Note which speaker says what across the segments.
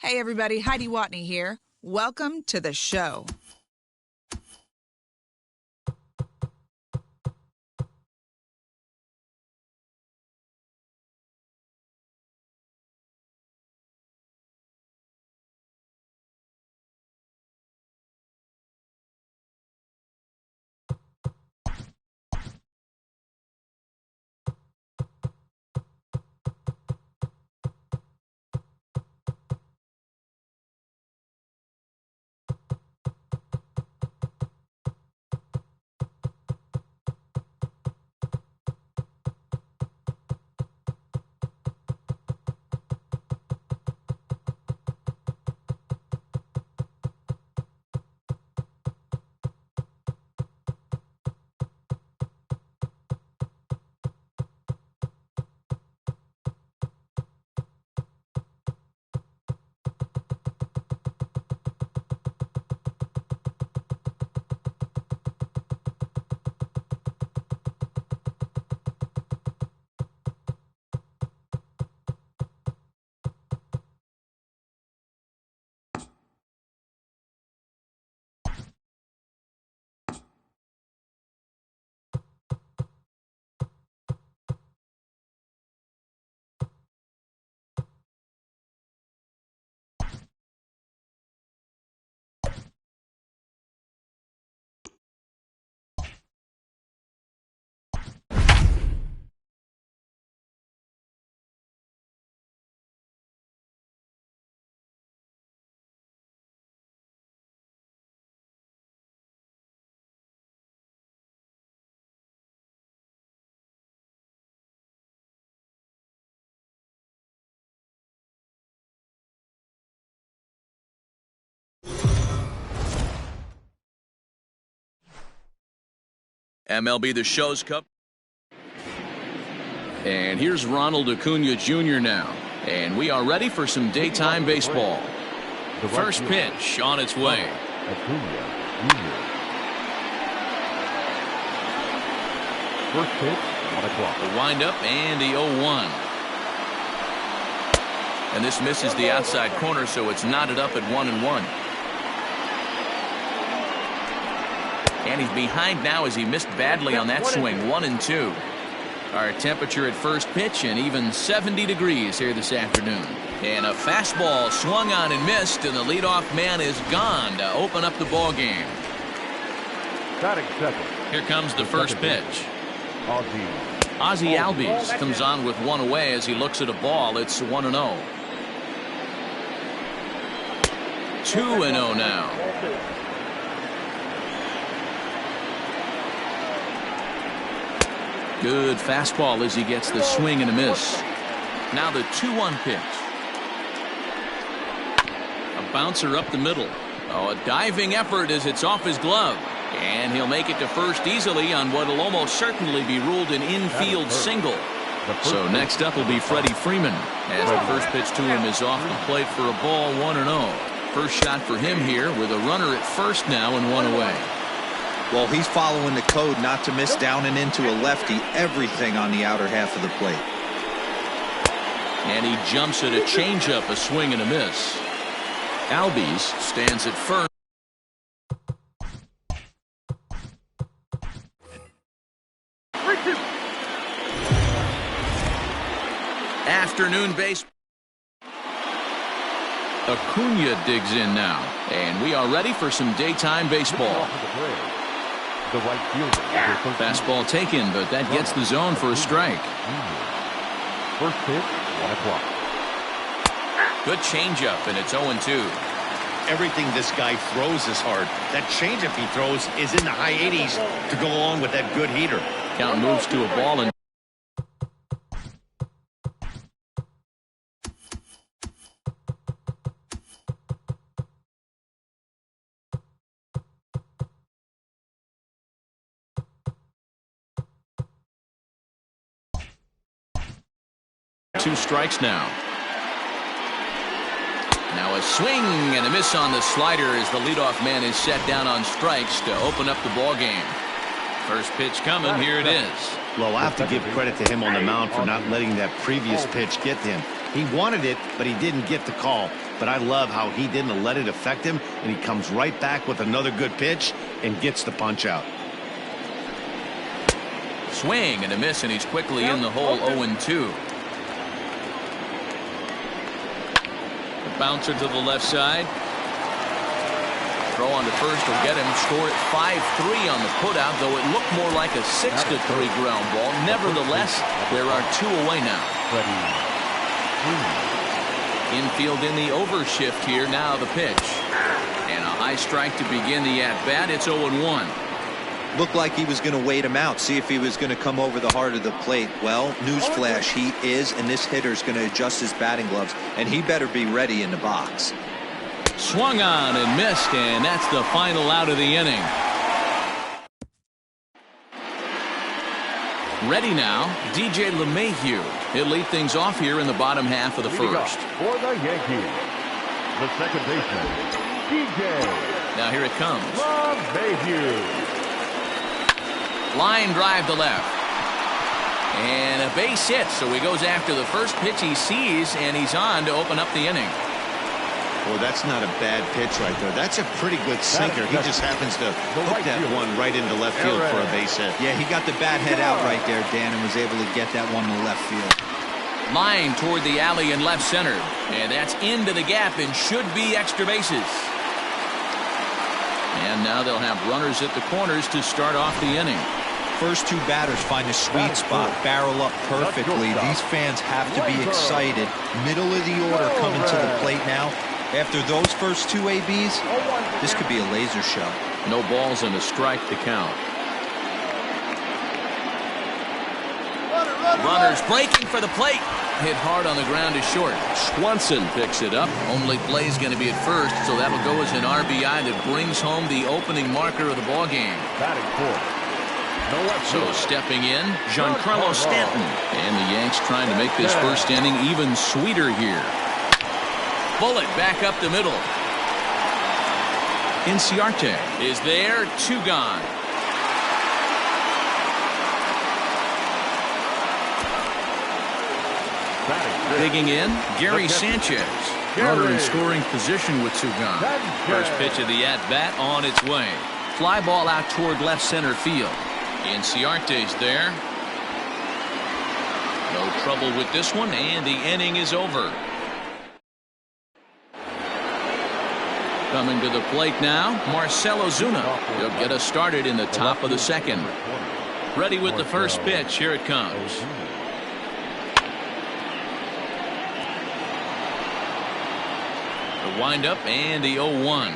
Speaker 1: Hey everybody, Heidi Watney here. Welcome to the show.
Speaker 2: MLB The Show's Cup. And here's Ronald Acuna Jr. now. And we are ready for some daytime baseball. The first pitch on its way.
Speaker 3: Acuna Jr. First pitch, 1 o'clock.
Speaker 2: The windup and the 0-1. And this misses the outside corner, so it's knotted up at 1-1. And he's behind now as he missed badly on that swing. 1-2. Our temperature at first pitch and even 70 degrees here this afternoon. And a fastball swung on and missed, and the leadoff man is gone to open up the ball game.
Speaker 3: Batting second.
Speaker 2: Here comes the first pitch.
Speaker 3: Ozzie
Speaker 2: Albies comes on with one away as he looks at a ball. It's 1-0. 2-0 now. Good fastball as he gets the swing and a miss. Now the 2-1 pitch. A bouncer up the middle. Oh, a diving effort as it's off his glove. And he'll make it to first easily on what will almost certainly be ruled an infield single. So next up will be Freddie Freeman as the first pitch to him is off the plate for a ball. 1-0. First shot for him here with a runner at first now and one away.
Speaker 4: Well, he's following the code not to miss down and into a lefty. Everything on the outer half of the plate.
Speaker 2: And he jumps at a changeup, a swing and a miss. Albies stands at first. Afternoon base. Acuna digs in now, and we are ready for some daytime baseball.
Speaker 3: The right fielder.
Speaker 2: Fastball taken, but that gets the zone for a strike.
Speaker 3: First pitch, 1 o'clock.
Speaker 2: Good changeup, and it's 0-2.
Speaker 5: Everything this guy throws is hard. That changeup he throws is in the high 80s to go along with that good heater.
Speaker 2: Count moves to a ball and two strikes now. Now a swing and a miss on the slider as the leadoff man is set down on strikes to open up the ball game. First pitch coming. Here it is.
Speaker 5: Well, I have to give credit to him on the mound for not letting that previous pitch get to him. He wanted it, but he didn't get the call. but I love how he didn't let it affect him, and he comes right back with another good pitch and gets the punch out.
Speaker 2: Swing and a miss, and he's quickly in the hole. 0-2. The bouncer to the left side. Throw on to first will get him. Score at 5-3 on the putout, though it looked more like a 6-3 ground ball. Nevertheless, there are 2 away now. Infield in the overshift here. Now the pitch. And a high strike to begin the at-bat. It's 0-1.
Speaker 4: Looked like he was going to wait him out, see if he was going to come over the heart of the plate. Well, newsflash, he is, and this hitter's going to adjust his batting gloves, and he better be ready in the box.
Speaker 2: Swung on and missed, and that's the final out of the inning. Ready now, DJ LeMahieu. He'll lead things off here in the bottom half of the first.
Speaker 3: For the Yankees, the second baseman, DJ.
Speaker 2: Now here it comes.
Speaker 3: LeMahieu.
Speaker 2: Line drive to left. And a base hit, so he goes after the first pitch he sees, and he's on to open up the inning.
Speaker 5: Well, that's not a bad pitch right there. That's a pretty good sinker. He just happens to hook that one right into left field for a base hit.
Speaker 4: Yeah, he got the bat head out right there, Dan, and was able to get that one to left field.
Speaker 2: Line toward the alley in left center. And that's into the gap and should be extra bases. And now they'll have runners at the corners to start off the inning.
Speaker 4: First 2 batters find a sweet spot, barrel up perfectly. These fans have to be excited. Middle of the order coming to the plate now. After those first 2 ABs, this could be a laser show.
Speaker 2: No balls and a strike to count. Runners breaking for the plate. Hit hard on the ground is short. Swanson picks it up. Only play's going to be at first, so that'll go as an RBI that brings home the opening marker of the ball game.
Speaker 3: Batting fourth.
Speaker 2: So stepping in, Giancarlo Stanton. And the Yanks trying to make this first inning even sweeter here. Bullet back up the middle. Inciarte is there. 2 gone. Digging in, Gary Sanchez. Runner in scoring position with 2 gone. First pitch of the at-bat on its way. Fly ball out toward left center field. Inciarte's there. No trouble with this one, and the inning is over. Coming to the plate now, Marcell Ozuna. He'll get us started in the top of the second. Ready with the first pitch. Here it comes. The windup and the 0-1.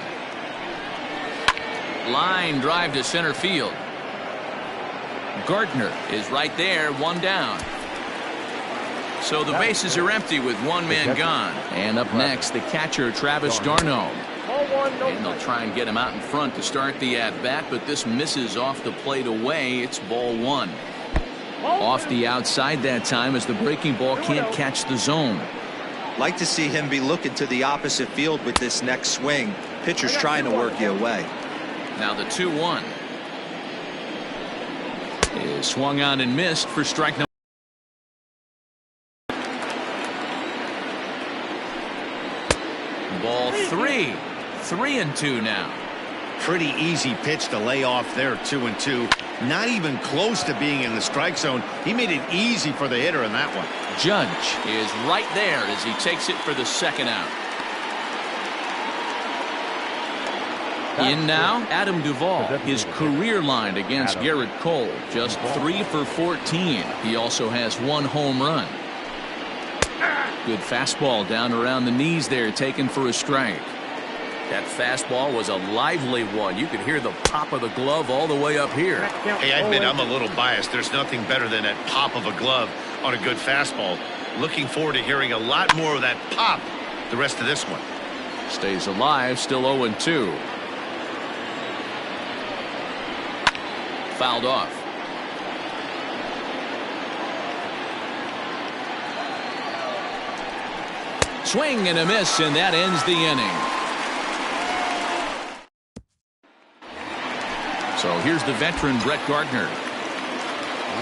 Speaker 2: Line drive to center field. Gardner is right there, 1 down. So the bases are empty with 1 man gone. And up next, the catcher, Travis d'Arnaud. And they'll try and get him out in front to start the at-bat, but this misses off the plate away. It's ball 1. Off the outside that time as the breaking ball can't catch the zone.
Speaker 4: Like to see him be looking to the opposite field with this next swing. Pitcher's trying to work you away.
Speaker 2: Now the 2-1 is swung on and missed for strike number. Ball 3. 3-2 now.
Speaker 5: Pretty easy pitch to lay off there. 2-2. Not even close to being in the strike zone. He made it easy for the hitter in that one.
Speaker 2: Judge is right there as he takes it for the second out. In now, Adam Duvall. His career line against Garrett Cole. Just 3 for 14. He also has 1 home run. Good fastball down around the knees there, taken for a strike. That fastball was a lively one. You could hear the pop of the glove all the way up here.
Speaker 5: Hey, I admit I'm a little biased. There's nothing better than that pop of a glove on a good fastball. Looking forward to hearing a lot more of that pop the rest of this one.
Speaker 2: Stays alive, still 0-2. Fouled off. Swing and a miss, and that ends the inning. So here's the veteran Brett Gardner.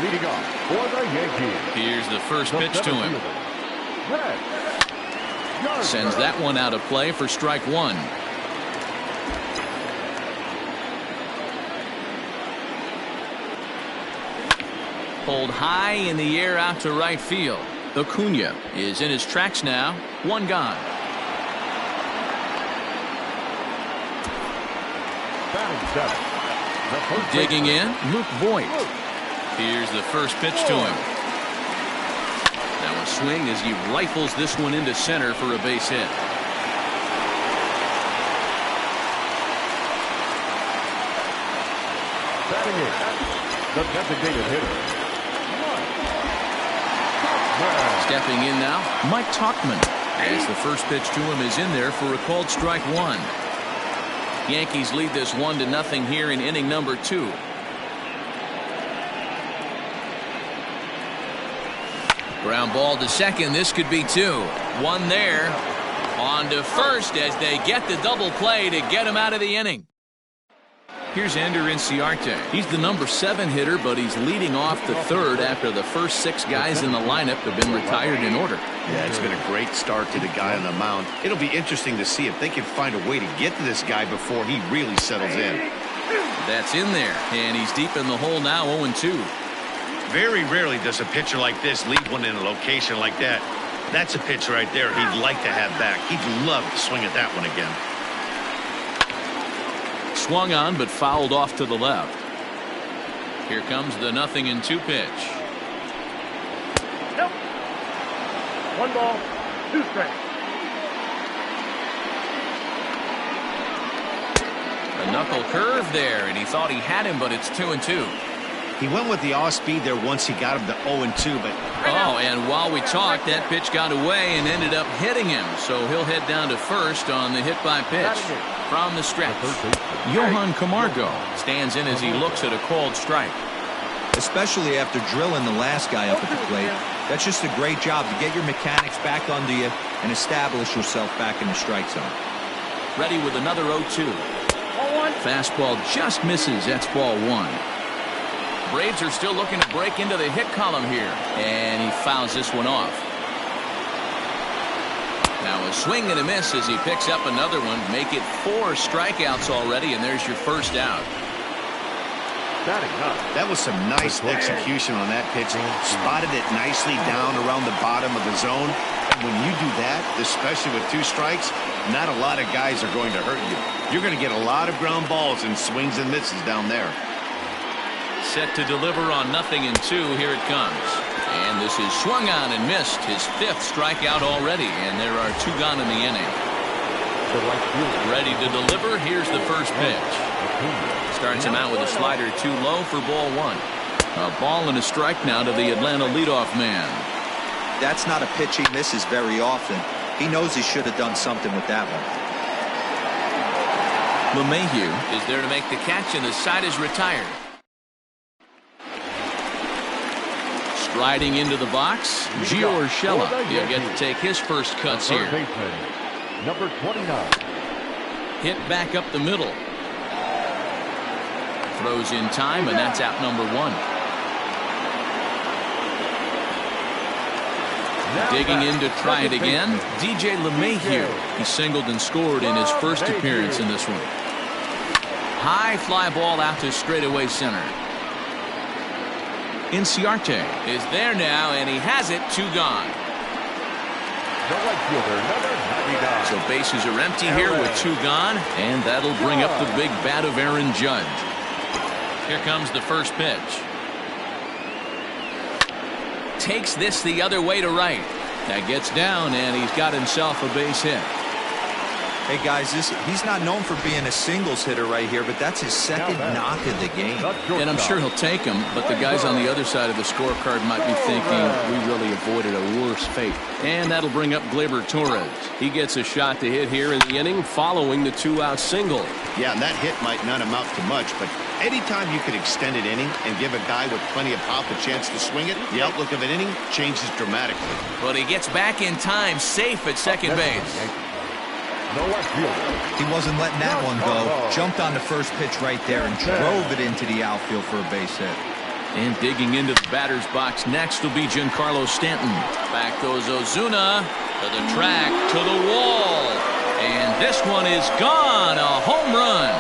Speaker 3: Leading off for the Yankees.
Speaker 2: Here's the first pitch to him. Sends that one out of play for strike one. Pulled high in the air out to right field. Acuna is in his tracks now. One gone. Digging in, Luke Voigt. Here's the first pitch to him. Now a swing as he rifles this one into center for a base hit.
Speaker 3: Batting in, the designated hitter.
Speaker 2: Stepping in now, Mike Tauchman, as the first pitch to him is in there for a called strike one. Yankees lead this 1-0 here in inning number 2. Ground ball to second. This could be 2. One there. On to first as they get the double play to get him out of the inning. Here's Ender Inciarte. He's the number 7 hitter, but he's leading off the third after the first 6 guys in the lineup have been retired in order.
Speaker 5: Yeah, it's been a great start to the guy on the mound. It'll be interesting to see if they can find a way to get to this guy before he really settles in.
Speaker 2: That's in there, and he's deep in the hole now, 0-2.
Speaker 5: Very rarely does a pitcher like this leave one in a location like that. That's a pitch right there he'd like to have back. He'd love to swing at that one again.
Speaker 2: Swung on but fouled off to the left. Here comes the 0-2 pitch.
Speaker 3: Nope. 1 ball, 2 strikes.
Speaker 2: A knuckle curve there, and he thought he had him, but it's 2-2.
Speaker 5: He went with the off speed there once he got him to 0-2, but
Speaker 2: oh, and while we talked, that pitch got away and ended up hitting him, so he'll head down to first on the hit by pitch. From the stretch, Johan Camargo stands in as he looks at a called strike.
Speaker 4: Especially after drilling the last guy up at the plate. That's just a great job to get your mechanics back under you and establish yourself back in the strike zone.
Speaker 2: Ready with another 0-2. Fastball just misses. That's ball 1. Braves are still looking to break into the hit column here, and he fouls this one off. Now a swing and a miss as he picks up another one. Make it 4 strikeouts already, and there's your first out.
Speaker 5: That was some nice execution on that pitch. Spotted it nicely down around the bottom of the zone. And when you do that, especially with 2 strikes, not a lot of guys are going to hurt you. You're going to get a lot of ground balls and swings and misses down there.
Speaker 2: Set to deliver on 0-2. Here it comes. And this is swung on and missed. His 5th strikeout already, and there are 2 gone in the inning. Ready to deliver. Here's the first pitch. Starts him out with a slider too low for ball 1. A ball and a strike now to the Atlanta leadoff man.
Speaker 4: That's not a pitch he misses very often. He knows he should have done something with that one.
Speaker 2: LeMahieu is there to make the catch, and the side is retired. Striding into the box, Gio Urshela. He'll get to take his first cuts here.
Speaker 3: Number 29.
Speaker 2: Hit back up the middle. Throws in time, and that's out number 1. Digging in to try it again, DJ LeMahieu. He singled and scored in his first appearance in this one. High fly ball out to straightaway center. Inciarte is there now, and he has it. 2 gone. So bases are empty here with 2 gone, and that'll bring up the big bat of Aaron Judge. Here comes the first pitch. Takes this the other way to right. That gets down, and he's got himself a base hit.
Speaker 4: Hey guys, he's not known for being a singles hitter right here, but that's his 2nd knock of the game.
Speaker 2: And I'm sure he'll take him, but the guys on the other side of the scorecard might be thinking we really avoided a worse fate. And that'll bring up Gleyber Torres. He gets a shot to hit here in the inning following the 2-out single.
Speaker 5: Yeah, and that hit might not amount to much, but anytime you can extend an inning and give a guy with plenty of pop a chance to swing it, the outlook of an inning changes dramatically.
Speaker 2: But he gets back in time, safe at second base.
Speaker 4: He wasn't letting that one go. Jumped on the first pitch right there and drove it into the outfield for a base hit.
Speaker 2: And digging into the batter's box next will be Giancarlo Stanton. Back goes Ozuna to the track, to the wall. And this one is gone. A home run.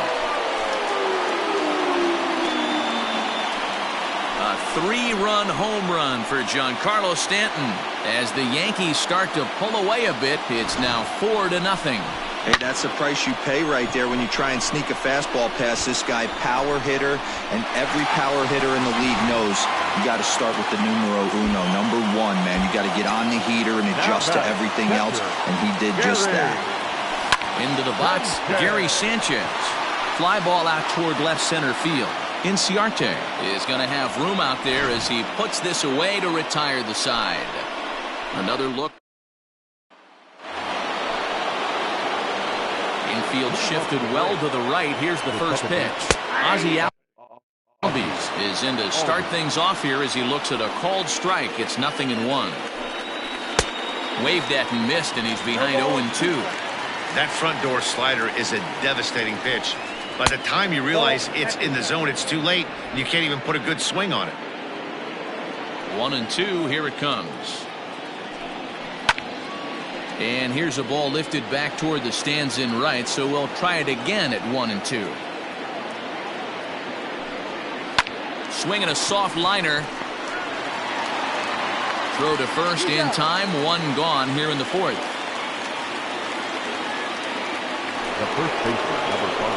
Speaker 2: A 3-run home run for Giancarlo Stanton. As the Yankees start to pull away a bit, it's now 4-0.
Speaker 4: Hey, that's the price you pay right there when you try and sneak a fastball past this guy. Power hitter, and every power hitter in the league knows you got to start with the numero uno, number 1, man. You got to get on the heater and adjust to everything else, and he did just that.
Speaker 2: Into the box, Gary Sanchez. Fly ball out toward left center field. Inciarte is going to have room out there as he puts this away to retire the side. Another look. Infield shifted well to the right. Here's the first pitch. Ozzie Albies is in to start things off here as he looks at a called strike. It's 0-1. Waved at and missed, and he's behind 0-2.
Speaker 5: That front door slider is a devastating pitch. By the time you realize it's in the zone, it's too late. You can't even put a good swing on it.
Speaker 2: 1-2. Here it comes. And here's a ball lifted back toward the stands in right, so we'll try it again at 1-2. Swinging a soft liner. Throw to first in time. 1 gone here in the 4th.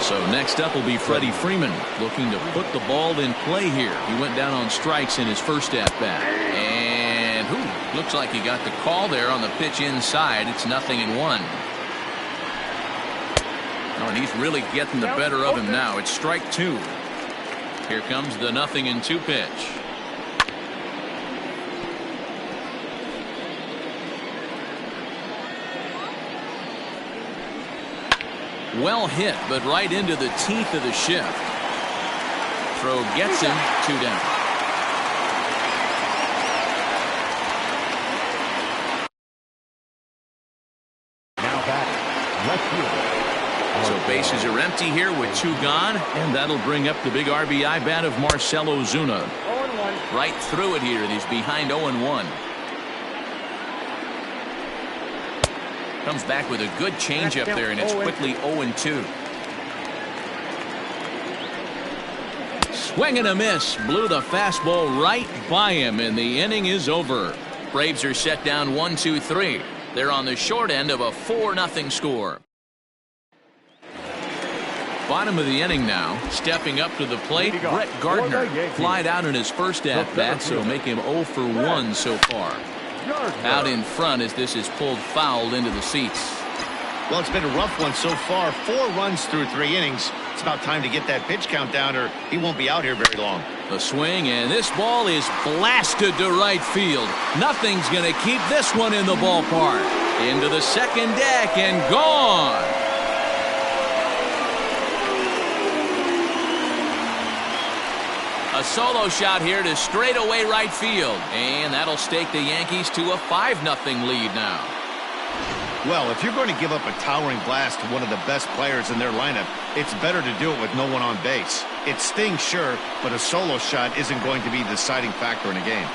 Speaker 2: So next up will be Freddie Freeman, looking to put the ball in play here. He went down on strikes in his first at-bat. And looks like he got the call there on the pitch inside. It's 0-1. Oh, and he's really getting the better of him now. It's strike 2. Here comes the 0-2 pitch. Well hit, but right into the teeth of the shift. Throw gets him. 2 down. So bases are empty here with 2 gone, and that'll bring up the big RBI bat of Marcell Ozuna. Right through it here, and he's behind 0-1. Comes back with a good changeup there, and it's quickly 0-2. Swing and a miss. Blew the fastball right by him, and the inning is over. Braves are set down 1-2-3. They're on the short end of a 4-0 score. Bottom of the inning now. Stepping up to the plate, Brett Gardner. Flied out in his first at-bat, so make him 0 for 1 so far. Out in front as this is pulled foul into the seats.
Speaker 5: Well, it's been a rough one so far. 4 runs through 3 innings. It's about time to get that pitch count down, or he won't be out here very long.
Speaker 2: The swing, and this ball is blasted to right field. Nothing's going to keep this one in the ballpark. Into the second deck and gone. A solo shot here to straightaway right field, and that'll stake the Yankees to a 5-0 lead now.
Speaker 5: Well, if you're going to give up a towering blast to one of the best players in their lineup, it's better to do it with no one on base. It stings, sure, but a solo shot isn't going to be the deciding factor in a game.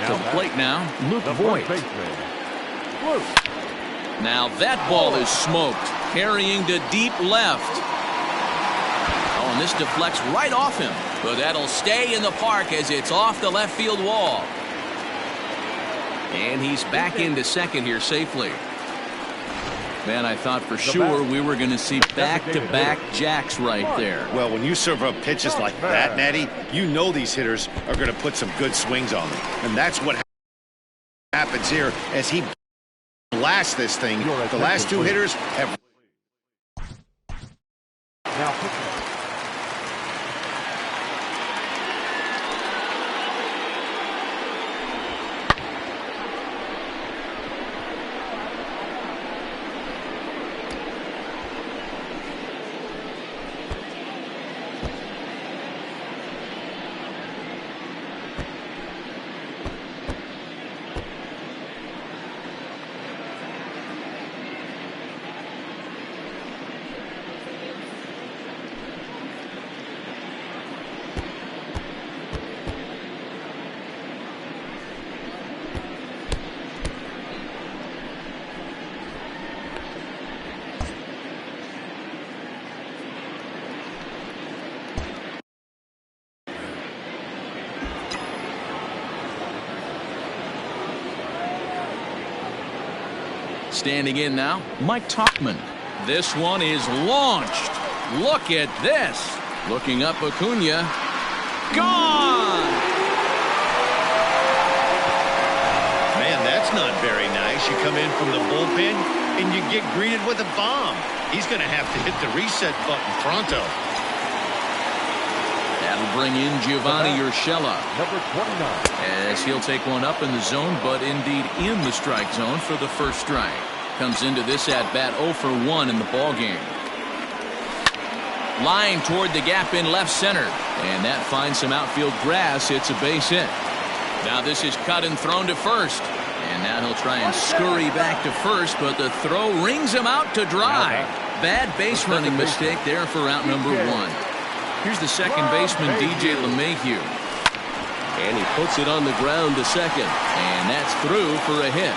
Speaker 2: To the plate now, Luke Voigt. Now that ball is smoked, carrying to deep left. Oh, and this deflects right off him, but that'll stay in the park as it's off the left field wall. And he's back into second here safely. Man, I thought for sure we were going to see back-to-back jacks right there.
Speaker 5: Well, when you serve up pitches like that, Natty, you know these hitters are going to put some good swings on them. And that's what happens here as he blasts this thing. The last 2 hitters have...
Speaker 2: Standing in now, Mike Tauchman. This one is launched. Look at this. Looking up, Acuna. Gone!
Speaker 5: Man, that's not very nice. You come in from the bullpen and you get greeted with a bomb. He's going to have to hit the reset button pronto.
Speaker 2: That'll bring in Giovanni Urshela.
Speaker 3: Number 29.
Speaker 2: As he'll take one up in the zone, but indeed in the strike zone for the first strike. Comes into this at-bat 0 for 1 in the ballgame. Line toward the gap in left center. And that finds some outfield grass. It's a base hit. Now this is cut and thrown to first. And now he'll try and scurry back to first, but the throw rings him out to dry. Bad base running mistake there for out number 1. Here's the second baseman, DJ LeMahieu. And he puts it on the ground to second. And that's through for a hit.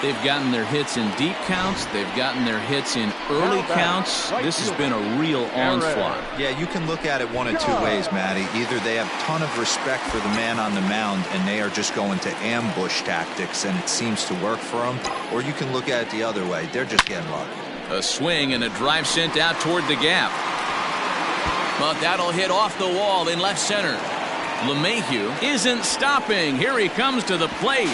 Speaker 2: They've gotten their hits in deep counts. They've gotten their hits in early counts. This has been a real onslaught.
Speaker 4: Yeah, you can look at it one of two ways, Matty. Either they have a ton of respect for the man on the mound and they are just going to ambush tactics and it seems to work for them. Or you can look at it the other way. They're just getting lucky.
Speaker 2: A swing and a drive sent out toward the gap. But that'll hit off the wall in left center. LeMahieu isn't stopping. Here he comes to the plate.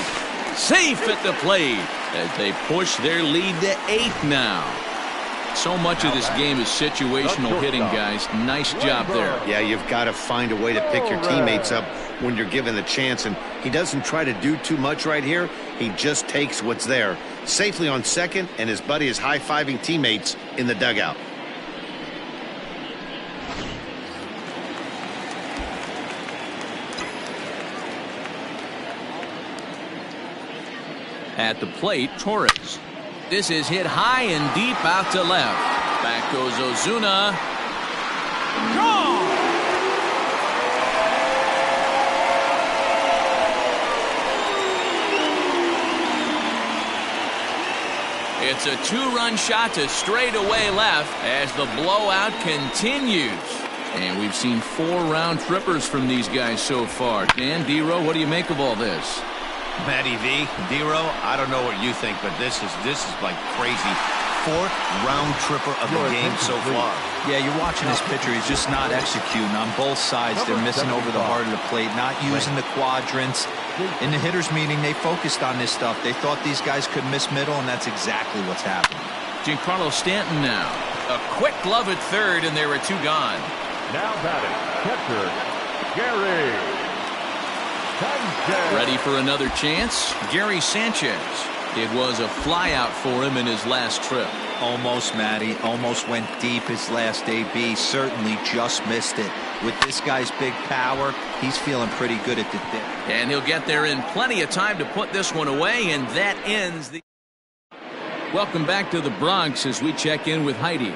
Speaker 2: Safe at the plate as they push their lead to 8 now. So much of this game is situational hitting, guys. Nice job there.
Speaker 5: Yeah, you've got to find a way to pick your teammates up when you're given the chance, and he doesn't try to do too much right here. He just takes what's there. Safely on second, and his buddy is high-fiving teammates in the dugout.
Speaker 2: At the plate, Torres. This is hit high and deep out to left. Back goes Ozuna. Gone! It's a 2-run shot to straightaway left as the blowout continues. And we've seen 4 round trippers from these guys so far. Dan, D-Row, what do you make of all this?
Speaker 5: Matty V, D-Row, I don't know what you think, but this is like crazy. 4th round tripper of the game so far.
Speaker 4: Yeah, you're watching this pitcher. He's just not executing on both sides. They're missing over the heart of the plate, not using the quadrants. In the hitters meeting, they focused on this stuff. They thought these guys could miss middle, and that's exactly what's happening.
Speaker 2: Giancarlo Stanton now. A quick glove at third, and there are 2 gone.
Speaker 3: Now batting, catcher, Gary Sanchez.
Speaker 2: Ready for another chance? Gary Sanchez. It was a flyout for him in his last trip.
Speaker 4: Almost, Matty. Almost went deep his last AB. Certainly just missed it. With this guy's big power, he's feeling pretty good at the dip.
Speaker 2: And he'll get there in plenty of time to put this one away, and that ends the... Welcome back to the Bronx as we check in with Heidi.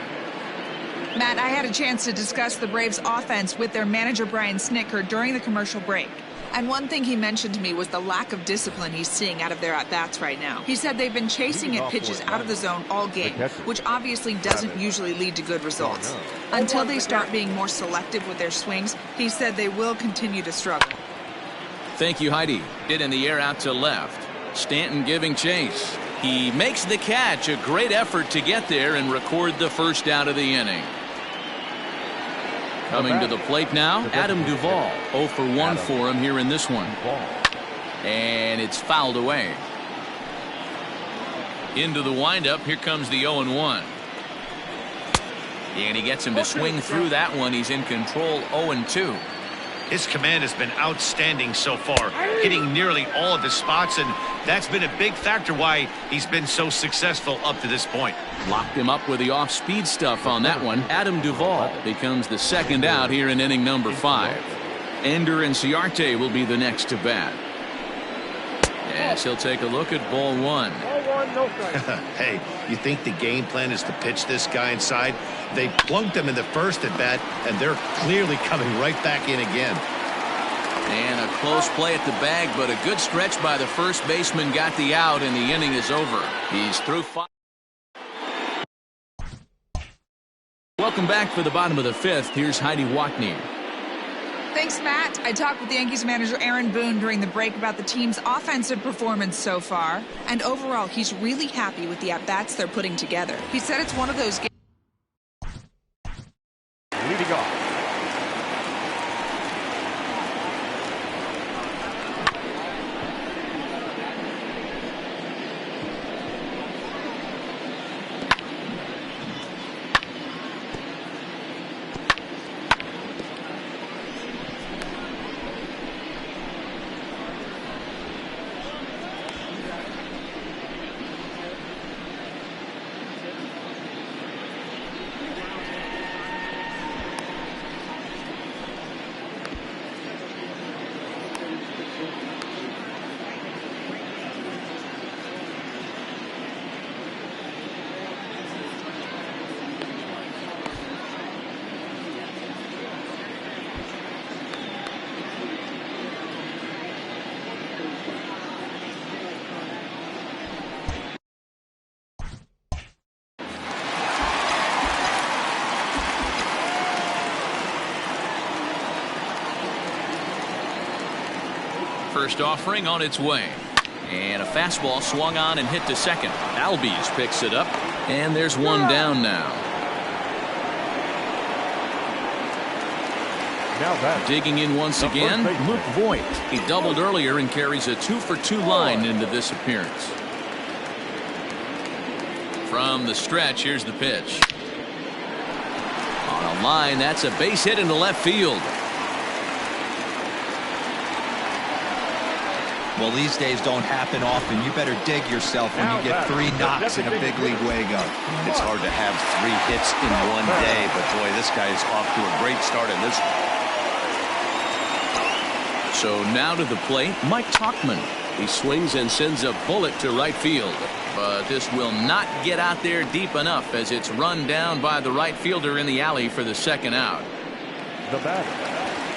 Speaker 1: Matt, I had a chance to discuss the Braves' offense with their manager, Brian Snitker, during the commercial break. And one thing he mentioned to me was the lack of discipline he's seeing out of their at-bats right now. He said they've been chasing at pitches out of the zone all game, which obviously doesn't usually lead to good results. Until they start being more selective with their swings, he said they will continue to struggle.
Speaker 2: Thank you, Heidi. Hit in the air out to left. Stanton giving chase. He makes the catch. A great effort to get there and record the first out of the inning. Coming to the plate now, Adam Duvall. 0 for 1 for him here in this one. And it's fouled away. Into the windup, here comes the 0-1. And he gets him to swing through that one. He's in control, 0-2.
Speaker 5: His command has been outstanding so far, hitting nearly all of his spots, and that's been a big factor why he's been so successful up to this point.
Speaker 2: Locked him up with the off-speed stuff on that one. Adam Duvall becomes the second out here in inning number 5. Ender Inciarte will be the next to bat. Yes, he'll take a look at ball 1.
Speaker 5: Hey, you think the game plan is to pitch this guy inside? They plunked him in the first at bat, and they're clearly coming right back in again.
Speaker 2: And a close play at the bag, but a good stretch by the first baseman got the out, and the inning is over. He's through 5. Welcome back for the bottom of the 5th. Here's Heidi Watney.
Speaker 1: Thanks, Matt. I talked with the Yankees manager Aaron Boone during the break about the team's offensive performance so far. And overall, he's really happy with the at-bats they're putting together. He said it's one of those games.
Speaker 3: Leading off.
Speaker 2: First offering on its way. And a fastball swung on and hit to second. Albies picks it up. And there's one down now. Digging in once again, Luke Voigt. He doubled earlier and carries a 2-for-2 line into this appearance. From the stretch, here's the pitch. On a line, that's a base hit into left field.
Speaker 4: Well, these days don't happen often. You better dig yourself when you get 3 knocks in a big league Wago.
Speaker 5: It's hard to have 3 hits in one day, but boy, this guy's off to a great start in this one.
Speaker 2: So now to the plate, Mike Tauchman. He swings and sends a bullet to right field. But this will not get out there deep enough as it's run down by the right fielder in the alley for the second out.
Speaker 3: The batter,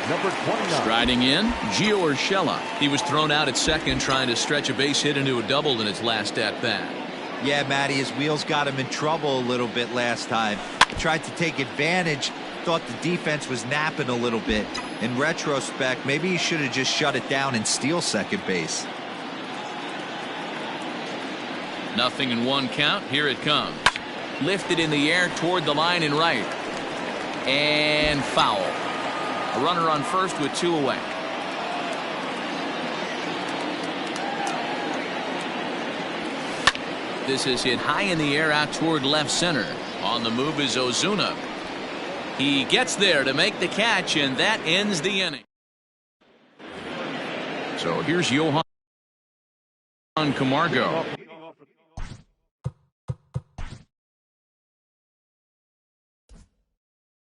Speaker 3: number 29.
Speaker 2: Striding in, Gio Urshela. He was thrown out at second trying to stretch a base hit into a double in his last at-bat.
Speaker 4: Yeah, Matty, his wheels got him in trouble a little bit last time. Tried to take advantage, thought the defense was napping a little bit. In retrospect, maybe he should have just shut it down and steal second base.
Speaker 2: Nothing in one count. Here it comes. Lifted in the air toward the line and right. And foul. A runner on first with 2 away. This is hit high in the air out toward left center. On the move is Ozuna. He gets there to make the catch, and that ends the inning. So here's Johan Camargo.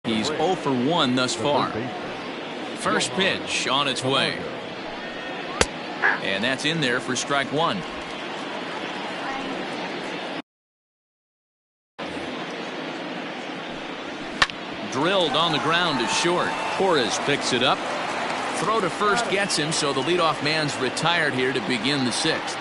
Speaker 2: He's 0 for 1 thus far. First pitch on its way. And that's in there for strike 1. Drilled on the ground to short. Torres picks it up. Throw to first gets him, so the leadoff man's retired here to begin the 6th.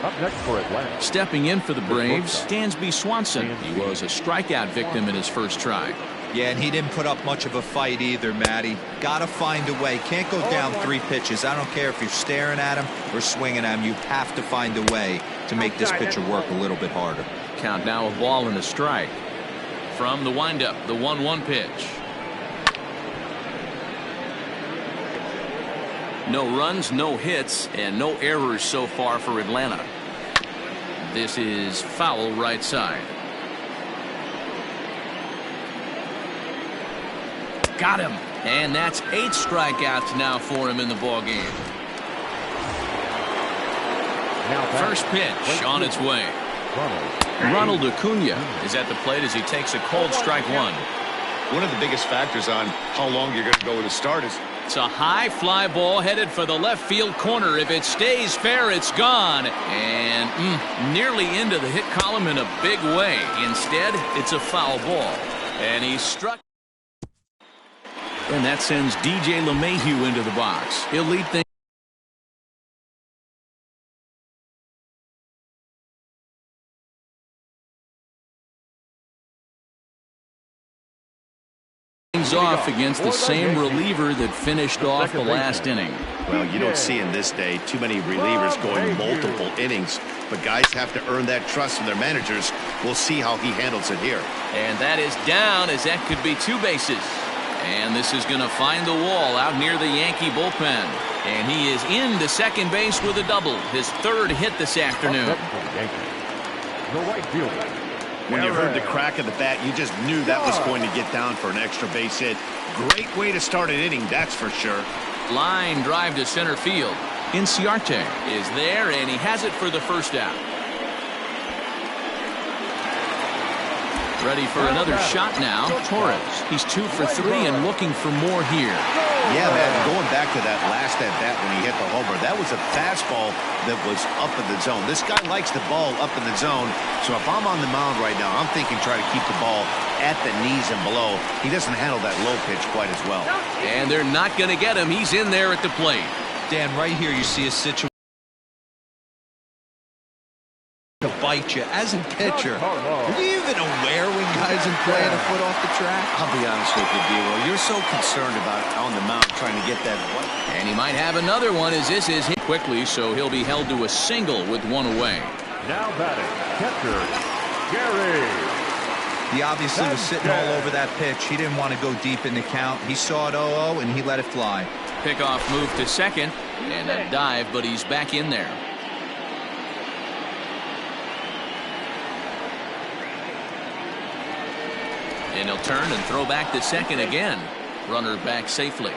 Speaker 3: Up next for Atlanta.
Speaker 2: Stepping in for the Braves, Dansby Swanson. He was a strikeout victim in his first try.
Speaker 4: Yeah, and he didn't put up much of a fight either, Matty. Gotta find a way. Can't go down 3 pitches. I don't care if you're staring at him or swinging at him. You have to find a way to make this pitcher work a little bit harder.
Speaker 2: Count now, a ball and a strike. From the windup, the 1-1 pitch. No runs, no hits, and no errors so far for Atlanta. This is foul right side. Got him. And that's 8 strikeouts now for him in the ball game. First pitch on its way. Ronald Acuna is at the plate as he takes a cold strike 1.
Speaker 5: One of the biggest factors on how long you're going to go with a start is
Speaker 2: it's a high fly ball headed for the left field corner. If it stays fair, it's gone. And nearly into the hit column in a big way. Instead, it's a foul ball. And he struck. And that sends DJ LeMahieu into the box. He'll lead things things off against the same reliever that finished off the last inning.
Speaker 5: Well, you don't see in this day too many relievers going multiple innings, but guys have to earn that trust from their managers. We'll see how he handles it here.
Speaker 2: And that is down, as that could be 2 bases. And this is going to find the wall out near the Yankee bullpen. And he is into second base with a double, his 3rd hit this afternoon.
Speaker 3: The right fielder.
Speaker 5: When you heard the crack of the bat, you just knew that was going to get down for an extra base hit. Great way to start an inning, that's for sure.
Speaker 2: Line drive to center field. Inciarte is there, and he has it for the first out. Ready for another shot now. Torres. He's 2 for 3 and looking for more here.
Speaker 5: Yeah, man, going back to that last at-bat when he hit the homer, that was a fastball that was up in the zone. This guy likes the ball up in the zone, so if I'm on the mound right now, I'm thinking try to keep the ball at the knees and below. He doesn't handle that low pitch quite as well.
Speaker 2: And they're not going to get him. He's in there at the plate.
Speaker 4: Dan, right here you see a situation to bite you as a pitcher. Are you even aware when guys are playing a foot off the track?
Speaker 5: I'll be honest with you, D-Roll. You're so concerned about on the mound trying to get that.
Speaker 2: And he might have another one as this is hit quickly, so he'll be held to a single with 1 away.
Speaker 3: Now batting, catcher, Gary.
Speaker 4: He obviously was sitting all over that pitch. He didn't want to go deep in the count. He saw it 0-0 and he let it fly.
Speaker 2: Pickoff move to second and a dive, but he's back in there. And he'll turn and throw back to second again. Runner back safely.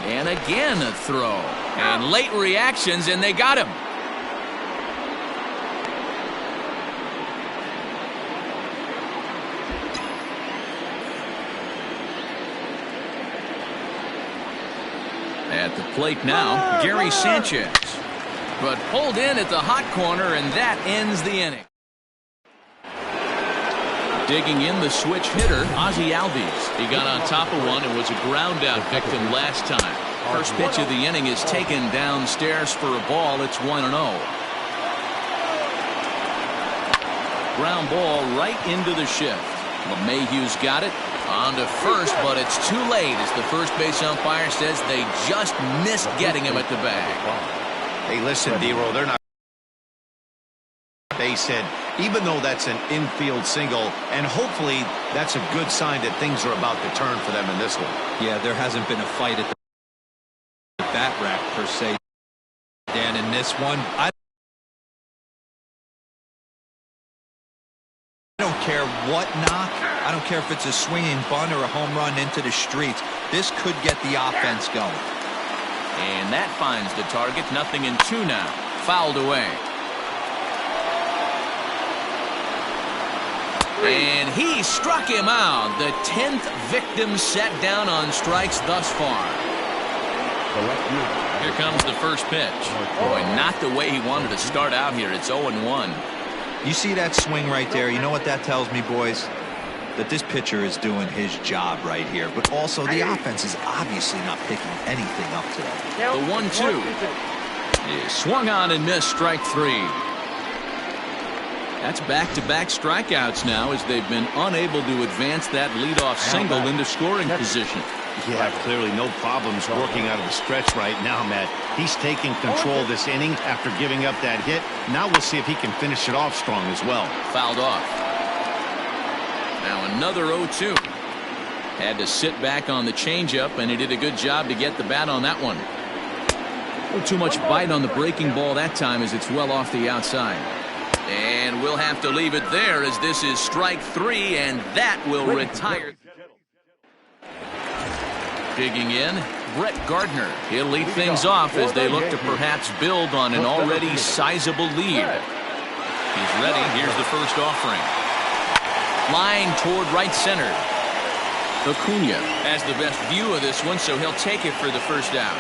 Speaker 2: And again a throw. And late reactions, and they got him. At the plate now, Gary Sanchez. But pulled in at the hot corner, and that ends the inning. Digging in the switch hitter, Ozzie Albies. He got on top of one and was a ground out victim last time. First pitch of the inning is taken downstairs for a ball. It's 1-0. Ground ball right into the shift. LeMahieu's got it on to first, but it's too late as the first base umpire says they just missed getting him at the bag.
Speaker 5: Hey, listen, D-Roll, they're not base hit, even though that's an infield single, and hopefully that's a good sign that things are about to turn for them in this one.
Speaker 4: Yeah, there hasn't been a fight at the bat rack per se, Dan, in this one. I don't care what knock. I don't care if it's a swinging bunt or a home run into the streets. This could get the offense going.
Speaker 2: And that finds the target. 0-2 now. Fouled away. And he struck him out. The 10th victim set down on strikes thus far. Here comes the first pitch. Boy, not the way he wanted to start out here. It's 0-1.
Speaker 4: You see that swing right there? You know what that tells me, boys? That this pitcher is doing his job right here, but also the offense is obviously not picking anything up today.
Speaker 2: The 1-2 is swung on and missed. Strike 3. That's back-to-back strikeouts now as they've been unable to advance that leadoff single into scoring position.
Speaker 5: Yeah, clearly no problems working out of the stretch right now, Matt. He's taking control of this inning after giving up that hit. Now we'll see if he can finish it off strong as well.
Speaker 2: Fouled off. Now another 0-2. Had to sit back on the changeup, and he did a good job to get the bat on that one. Oh, too much bite on the breaking ball that time as it's well off the outside. And we'll have to leave it there as this is strike 3, and that will retire. Digging in, Brett Gardner. He'll lead things off as they look to perhaps build on an already sizable lead. He's ready. Here's the first offering. Line toward right center. Acuna has the best view of this one, so he'll take it for the first out.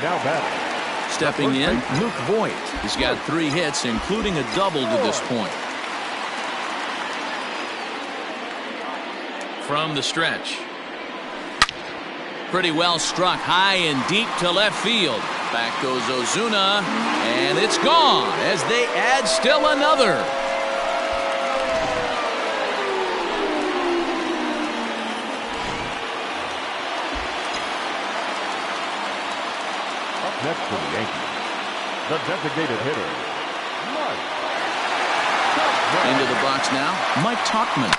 Speaker 3: Now batting.
Speaker 2: Stepping in, Luke Voigt. He's got 3 hits, including a double to this point. From the stretch. pretty well struck high and deep to left field. Back goes Ozuna, and it's gone as they add still another.
Speaker 3: Up next for the Yankees, the designated hitter, Mike.
Speaker 2: Into the box now, Mike Tauchman.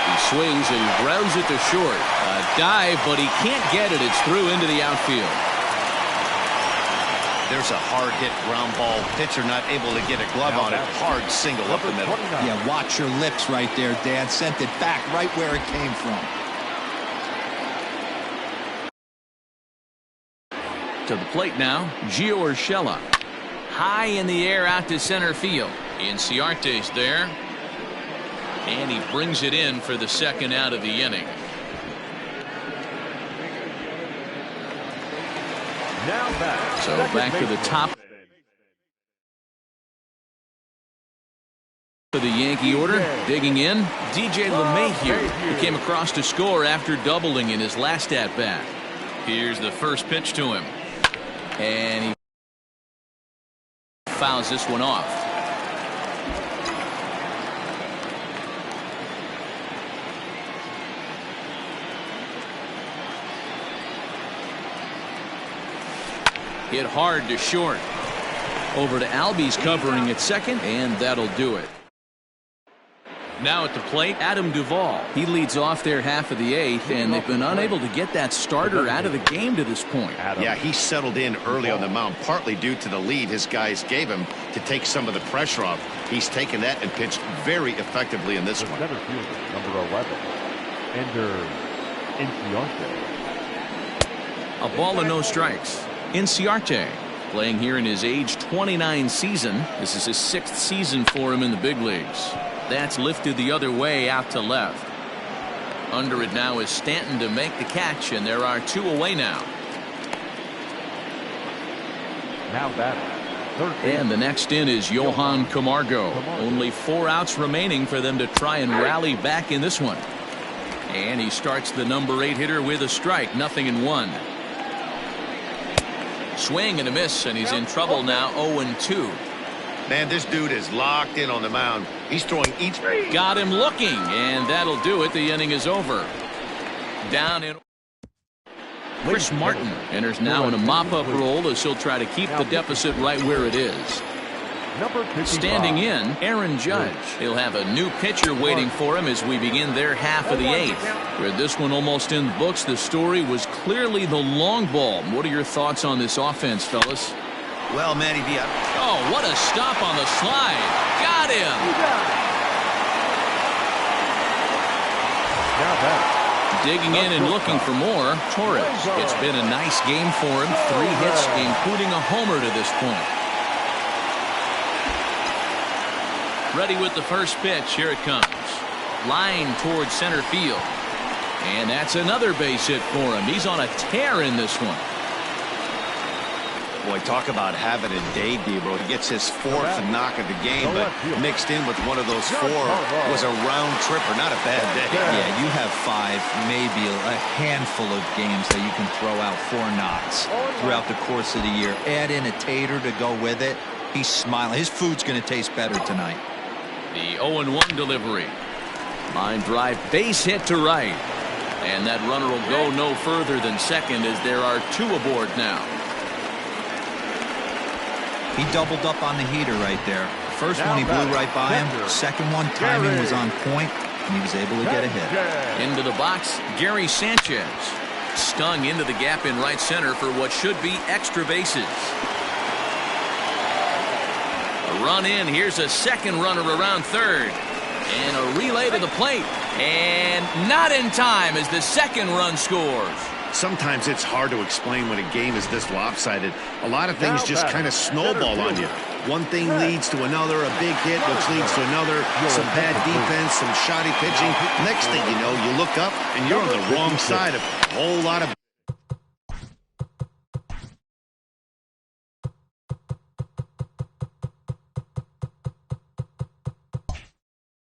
Speaker 2: He swings and grounds it to short. A dive, but he can't get it. It's through into the outfield.
Speaker 5: There's a hard hit ground ball. Pitcher not able to get a glove on it. Hard single up the middle.
Speaker 4: Yeah, watch your lips right there, Dan. Sent it back right where it came from.
Speaker 2: To the plate now, Gio Urshela. High in the air out to center field. Inciarte's there. And he brings it in for the second out of the inning.
Speaker 3: Now
Speaker 2: So back to the top of the Yankee order. Digging in, DJ LeMahieu, who came across to score after doubling in his last at-bat. Here's the first pitch to him. And he fouls this one off. Hit hard to short. Over to Albies covering at second, and that'll do it. Now at the plate, Adam Duvall. He leads off their half of the eighth, and they've been unable to get that starter out of the game to this point.
Speaker 5: Yeah, he settled in early on the mound, partly due to the lead his guys gave him to take some of the pressure off. He's taken that and pitched very effectively in this one.
Speaker 3: Center fielder, number 11, Ender Inciarte.
Speaker 2: A ball and no strikes. Inciarte playing here in his age 29 season. This is his 6th season for him in the big leagues. That's lifted the other way out to left. Under it now is Stanton to make the catch, and there are 2 away now.
Speaker 3: Now batting.
Speaker 2: And the next in is Johan Camargo. Only 4 outs remaining for them to try and rally back in this one. And he starts the number 8 hitter with a strike. 0-1. Swing and a miss, and he's in trouble now. 0-2.
Speaker 5: Man, this dude is locked in on the mound. He's throwing each.
Speaker 2: Got him looking, and that'll do it. The inning is over. Down in. Chris Martin enters now in a mop-up role as he'll try to keep the deficit right where it is. Standing in, Aaron Judge. He'll have a new pitcher waiting for him as we begin their half of the eighth. With this one almost in the books, the story was clearly the long ball. What are your thoughts on this offense, fellas?
Speaker 5: Well, Matty V.
Speaker 2: Oh, what a stop on the slide. Got him. Digging in and looking for more, Torres. It's been a nice game for him. 3 hits, including a homer to this point. Ready with the first pitch. Here it comes. Line towards center field. And that's another base hit for him. He's on a tear in this one.
Speaker 5: Boy, talk about having a day, Debro. He gets his 4th knock of the game, but mixed in with one of those 4 was a round tripper. Not a bad day.
Speaker 4: Yeah, you have 5, maybe a handful of games that you can throw out 4 knocks throughout the course of the year. Add in a tater to go with it. He's smiling. His food's going to taste better tonight.
Speaker 2: The 0-1 delivery. Line drive, base hit to right. And that runner will go no further than second as there are 2 aboard now.
Speaker 4: He doubled up on the heater right there. First one he blew right by him. Second one, timing was on point, and he was able to get a hit.
Speaker 2: Into the box, Gary Sanchez. Stung into the gap in right center for what should be extra bases. A run in. Here's a second runner around third. And a relay to the plate. And not in time as the second run scores.
Speaker 5: Sometimes it's hard to explain when a game is this lopsided. A lot of things just kind of snowball on you. One thing leads to another, a big hit, which leads to another, some bad defense, some shoddy pitching. Next thing you know, you look up and you're on the wrong side of a whole lot of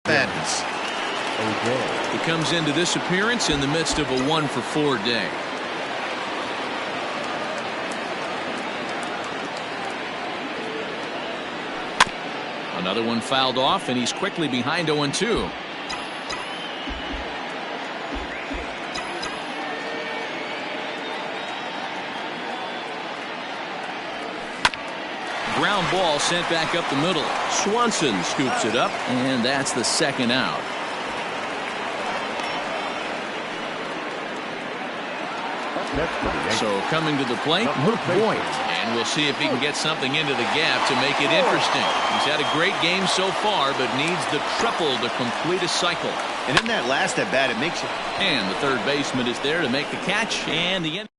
Speaker 5: badness.
Speaker 2: He comes into this appearance in the midst of a 1-for-4 day. Another one fouled off, and he's quickly behind 0-2. Ground ball sent back up the middle. Swanson scoops it up, and that's the second out. So coming to the plate, Luke Voigt. And we'll see if he can get something into the gap to make it interesting. He's had a great game so far, but needs the triple to complete a cycle.
Speaker 5: And in that last at bat, it makes it.
Speaker 2: And the third baseman is there to make the catch, and the end.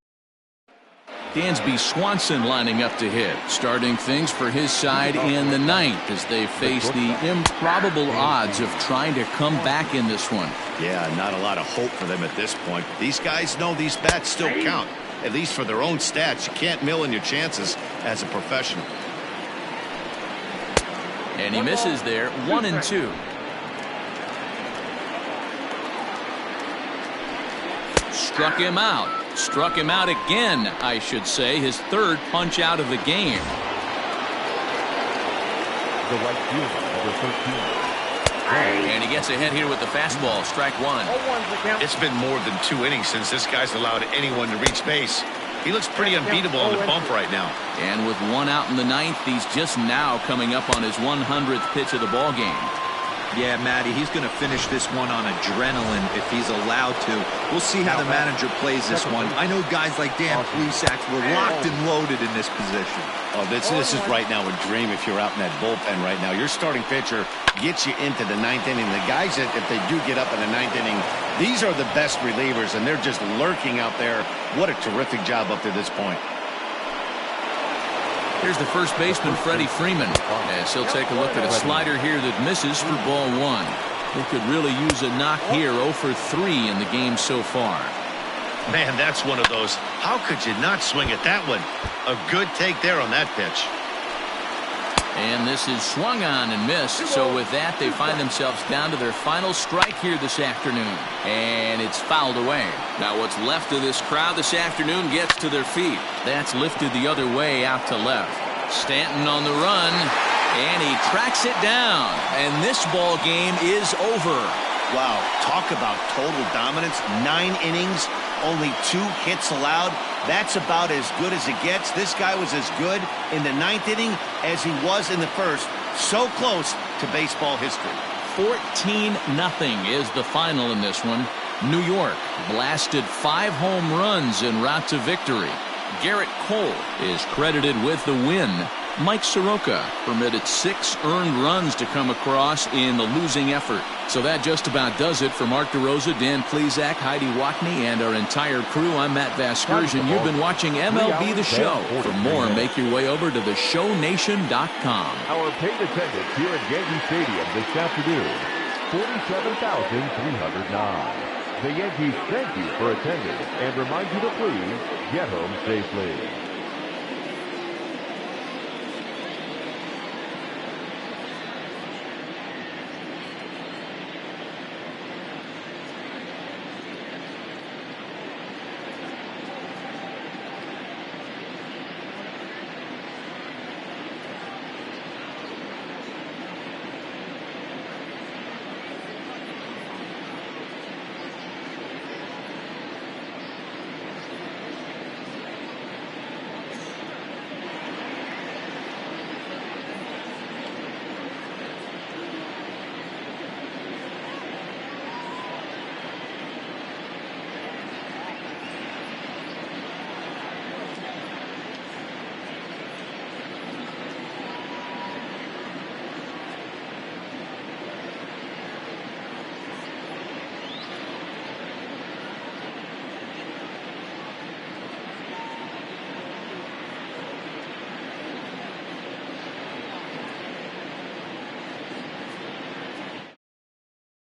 Speaker 2: Dansby Swanson lining up to hit, starting things for his side in the ninth as they face the improbable odds of trying to come back in this one.
Speaker 5: Yeah, not a lot of hope for them at this point. These guys know these bats still count, at least for their own stats. You can't mill in your chances as a professional.
Speaker 2: And he misses there, 1-2. Struck him out. Struck him out again, I should say. His third punch out of the game.
Speaker 3: The right fielder, number 13.
Speaker 2: And he gets ahead here with the fastball. Strike one.
Speaker 5: It's been more than 2 innings since this guy's allowed anyone to reach base. He looks pretty unbeatable on the bump right now.
Speaker 2: And with 1 out in the ninth, he's just now coming up on his 100th pitch of the ball game.
Speaker 4: Yeah, Matty, he's going to finish this one on adrenaline if he's allowed to. We'll see how the manager plays this one. I know guys like Dan Plesac were locked and loaded in this position.
Speaker 5: Oh, this is right now a dream if you're out in that bullpen right now. Your starting pitcher gets you into the ninth inning. The guys that, if they do get up in the ninth inning, these are the best relievers, and they're just lurking out there. What a terrific job up to this point.
Speaker 2: Here's the first baseman, Freddie Freeman, as he'll take a look at a slider here that misses for ball one. He could really use a knock here, 0 for 3 in the game so far.
Speaker 5: Man, that's one of those. How could you not swing at that one? A good take there on that pitch.
Speaker 2: And this is swung on and missed. So with that, they find themselves down to their final strike here this afternoon. And it's fouled away. Now what's left of this crowd this afternoon gets to their feet. That's lifted the other way out to left. Stanton on the run, and he tracks it down. And this ball game is over.
Speaker 5: Wow, talk about total dominance. 9 innings, only 2 hits allowed. That's about as good as it gets. This guy was as good in the 9th inning as he was in the first. So close to baseball history.
Speaker 2: 14-0 is the final in this one. New York blasted 5 home runs en route to victory. Garrett Cole is credited with the win. Mike Soroka permitted 6 earned runs to come across in the losing effort. So that just about does it for Mark DeRosa, Dan Plesac, Heidi Wackney, and our entire crew. I'm Matt Vasgersian. You've been watching MLB The Show. For more, make your way over to theshownation.com.
Speaker 3: Our paid attendance here at Yankee Stadium this afternoon, 47,309. The Yankees thank you for attending and remind you to please get home safely.